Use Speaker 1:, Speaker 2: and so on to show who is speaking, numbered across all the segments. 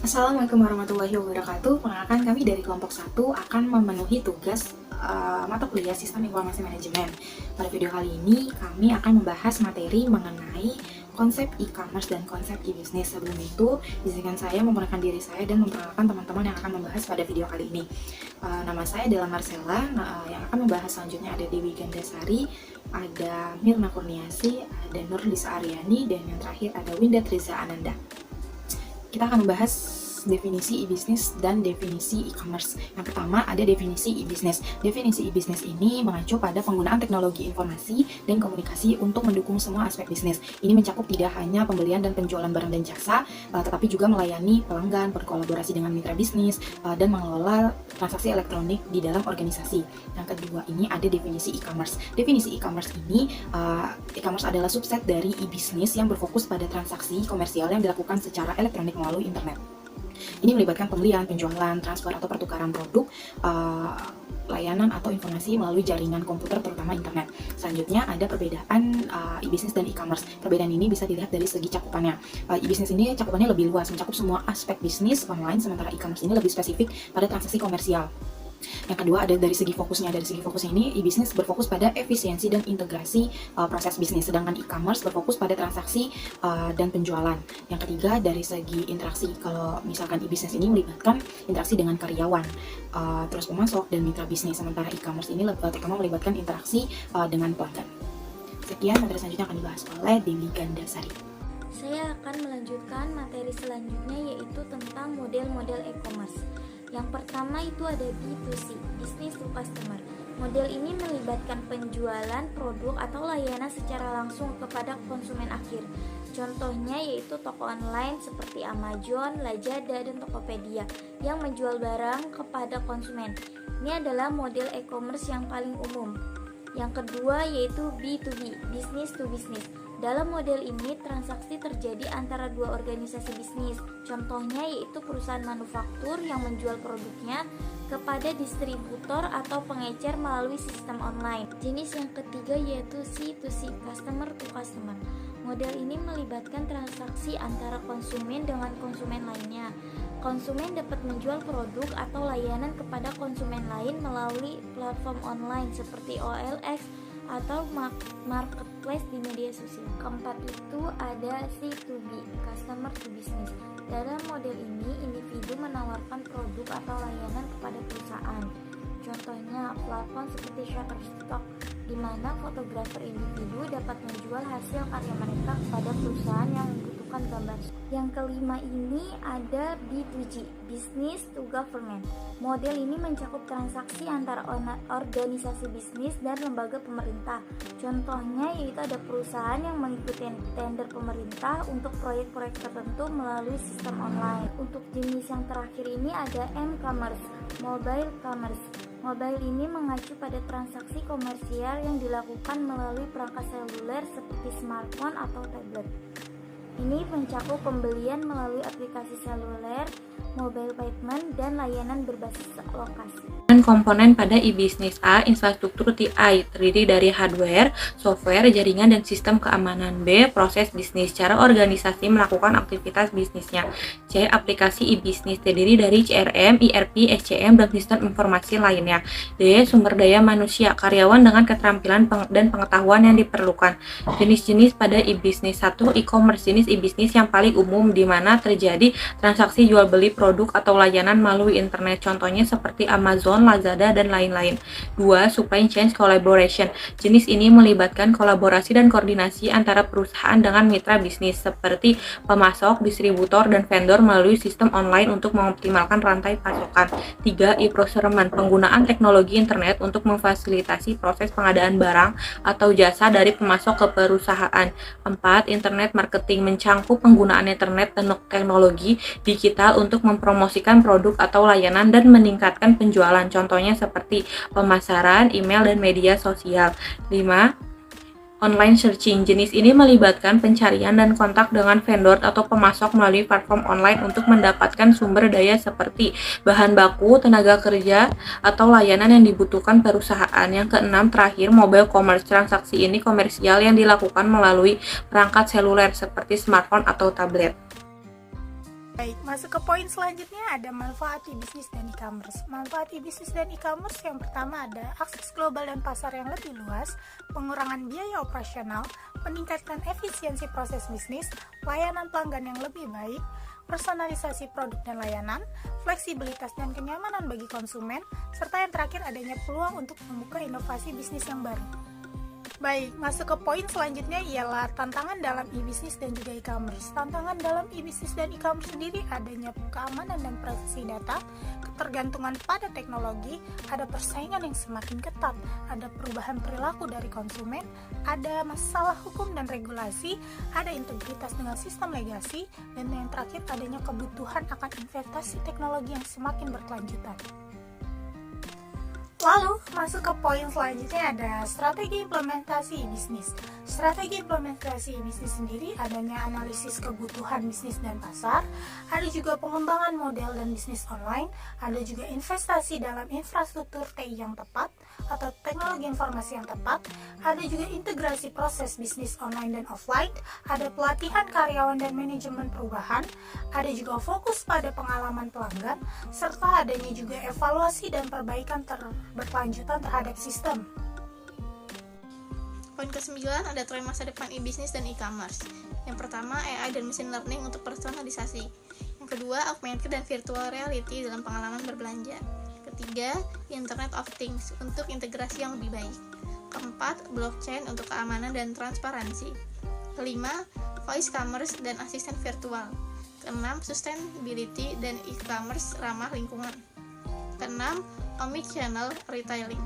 Speaker 1: Assalamualaikum warahmatullahi wabarakatuh. Perkenalkan, kami dari kelompok 1 akan memenuhi tugas mata kuliah Sistem Informasi Manajemen. Pada video kali ini kami akan membahas materi mengenai konsep e-commerce dan konsep e-business. Sebelum itu, izinkan saya memperkenalkan diri saya dan memperkenalkan teman-teman yang akan membahas pada video kali ini. Nama saya adalah Marcella. Yang akan membahas selanjutnya ada Dewi Gandasari, ada Mirna Kurniasi, ada Nurlisa Aryani, dan yang terakhir ada Winda Triza Ananda. Kita akan membahas definisi e-business dan definisi e-commerce. Yang pertama ada definisi e-business. Definisi e-business ini mengacu pada penggunaan teknologi informasi dan komunikasi untuk mendukung semua aspek bisnis. Ini mencakup tidak hanya pembelian dan penjualan barang dan jasa, tetapi juga melayani pelanggan, berkolaborasi dengan mitra bisnis, dan mengelola transaksi elektronik di dalam organisasi. Yang kedua ini ada definisi e-commerce. Definisi e-commerce ini, e-commerce adalah subset dari e-business yang berfokus pada transaksi komersial yang dilakukan secara elektronik melalui internet. Ini melibatkan pembelian, penjualan, transfer atau pertukaran produk, layanan atau informasi melalui jaringan komputer terutama internet. Selanjutnya ada perbedaan e-business dan e-commerce. Perbedaan ini bisa dilihat dari segi cakupannya. E-business ini cakupannya lebih luas, mencakup semua aspek bisnis online, sementara e-commerce ini lebih spesifik pada transaksi komersial. Yang kedua ada dari segi fokusnya. Dari segi fokusnya ini, e-business berfokus pada efisiensi dan integrasi proses bisnis, sedangkan e-commerce berfokus pada transaksi dan penjualan. Yang ketiga dari segi interaksi. Kalau misalkan e-business ini melibatkan interaksi dengan karyawan, terus pemasok dan mitra bisnis, sementara e-commerce ini terutama melibatkan interaksi dengan pelanggan. Sekian materi selanjutnya akan dibahas oleh Dewi Gandasari.
Speaker 2: Saya akan melanjutkan materi selanjutnya, yaitu tentang model-model e-commerce. Yang pertama itu ada B2C, Business to Customer. Model ini melibatkan penjualan produk atau layanan secara langsung kepada konsumen akhir. Contohnya yaitu toko online seperti Amazon, Lazada, dan Tokopedia yang menjual barang kepada konsumen. Ini adalah model e-commerce yang paling umum. Yang kedua yaitu B2B, Business to Business. Dalam model ini, transaksi terjadi antara dua organisasi bisnis. Contohnya yaitu perusahaan manufaktur yang menjual produknya kepada distributor atau pengecer melalui sistem online. Jenis yang ketiga yaitu C2C, Customer to Customer. Model ini melibatkan transaksi antara konsumen dengan konsumen lainnya. Konsumen dapat menjual produk atau layanan kepada konsumen lain melalui platform online seperti OLX atau marketplace di media sosial. Keempat itu ada C2B, Customer to Business. Dalam model ini, individu menawarkan produk atau layanan kepada perusahaan. Contohnya platform seperti Shutterstock, di mana fotografer individu dapat menjual hasil karya mereka kepada perusahaan yang membutuhkan gambar. Yang kelima ini ada B2G, Business to Government. Model ini mencakup transaksi antara organisasi bisnis dan lembaga pemerintah. Contohnya yaitu ada perusahaan yang mengikuti tender pemerintah untuk proyek-proyek tertentu melalui sistem online. Untuk jenis yang terakhir ini ada M-commerce, Mobile Commerce. Mobile ini mengacu pada transaksi komersial yang dilakukan melalui perangkat seluler seperti smartphone atau tablet. Ini mencakup pembelian melalui aplikasi seluler, mobile payment, dan layanan berbasis lokasi.
Speaker 3: Komponen pada e-business. A. Infrastruktur TI, terdiri dari hardware, software, jaringan, dan sistem keamanan. B. Proses bisnis, cara organisasi melakukan aktivitas bisnisnya. C. Aplikasi e-business, terdiri dari CRM, ERP, SCM, dan sistem informasi lainnya. D. Sumber daya manusia, karyawan dengan keterampilan dan pengetahuan yang diperlukan. Jenis-jenis pada e-business. 1. E-commerce, jenis e-business yang paling umum di mana terjadi transaksi jual beli produk atau layanan melalui internet. Contohnya seperti Amazon, Lazada, dan lain-lain. 2. Supply chain collaboration. Jenis ini melibatkan kolaborasi dan koordinasi antara perusahaan dengan mitra bisnis seperti pemasok, distributor, dan vendor melalui sistem online untuk mengoptimalkan rantai pasokan. 3. E-procurement. Penggunaan teknologi internet untuk memfasilitasi proses pengadaan barang atau jasa dari pemasok ke perusahaan. 4. Internet marketing. Mencangkup penggunaan internet dan teknologi digital untuk mempromosikan produk atau layanan dan meningkatkan penjualan. Contohnya seperti pemasaran, email, dan media sosial. 5. Online searching. Jenis ini melibatkan pencarian dan kontak dengan vendor atau pemasok melalui platform online untuk mendapatkan sumber daya seperti bahan baku, tenaga kerja, atau layanan yang dibutuhkan perusahaan. Yang keenam terakhir, mobile commerce. Transaksi ini komersial yang dilakukan melalui perangkat seluler seperti smartphone atau tablet.
Speaker 4: Baik, masuk ke poin selanjutnya ada manfaat e-bisnis dan e-commerce. Manfaat e-bisnis dan e-commerce yang pertama ada akses global dan pasar yang lebih luas, pengurangan biaya operasional, meningkatkan efisiensi proses bisnis, layanan pelanggan yang lebih baik, personalisasi produk dan layanan, fleksibilitas dan kenyamanan bagi konsumen, serta yang terakhir adanya peluang untuk membuka inovasi bisnis yang baru. Baik, masuk ke poin selanjutnya ialah tantangan dalam e-bisnis dan juga e-commerce. Tantangan dalam e-bisnis dan e-commerce sendiri adanya keamanan dan privasi data, ketergantungan pada teknologi, ada persaingan yang semakin ketat, ada perubahan perilaku dari konsumen, ada masalah hukum dan regulasi, ada integritas dengan sistem legasi, dan yang terakhir adanya kebutuhan akan investasi teknologi yang semakin berkelanjutan. Lalu, masuk ke poin selanjutnya ada strategi implementasi bisnis. Strategi implementasi bisnis sendiri adanya analisis kebutuhan bisnis dan pasar, ada juga pengembangan model dan bisnis online, ada juga investasi dalam infrastruktur TI yang tepat atau teknologi informasi yang tepat, ada juga integrasi proses bisnis online dan offline, ada pelatihan karyawan dan manajemen perubahan, ada juga fokus pada pengalaman pelanggan, serta adanya juga evaluasi dan perbaikan berkelanjutan terhadap sistem.
Speaker 5: Poin ke-9 ada tren masa depan e-bisnis dan e-commerce. Yang pertama, AI dan machine learning untuk personalisasi. Yang kedua, augmented dan virtual reality dalam pengalaman berbelanja. Ketiga, Internet of Things untuk integrasi yang lebih baik. Keempat, blockchain untuk keamanan dan transparansi. Kelima, voice commerce dan asisten virtual. Keenam, sustainability dan e-commerce ramah lingkungan. Keenam, omnichannel retailing.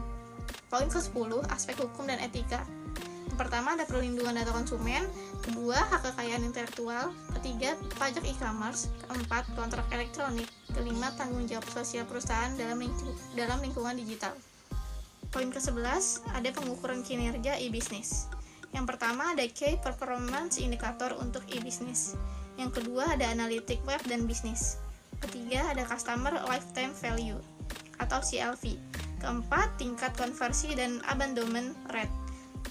Speaker 5: Poin ke-10, aspek hukum dan etika. Yang pertama ada perlindungan data konsumen, kedua hak kekayaan intelektual, ketiga pajak e-commerce, keempat kontrak elektronik, kelima tanggung jawab sosial perusahaan dalam lingkungan digital. Poin ke-11 ada pengukuran kinerja e-bisnis. Yang pertama ada Key Performance Indicator untuk e-bisnis. Yang kedua ada analitik web dan bisnis. Ketiga ada Customer Lifetime Value atau CLV. Keempat, tingkat konversi dan abandonment rate.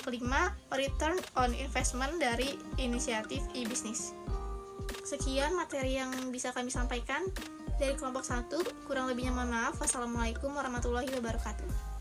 Speaker 5: Kelima, return on investment dari inisiatif e-bisnis. Sekian materi yang bisa kami sampaikan dari kelompok 1. Kurang lebihnya mohon maaf. Wassalamualaikum warahmatullahi wabarakatuh.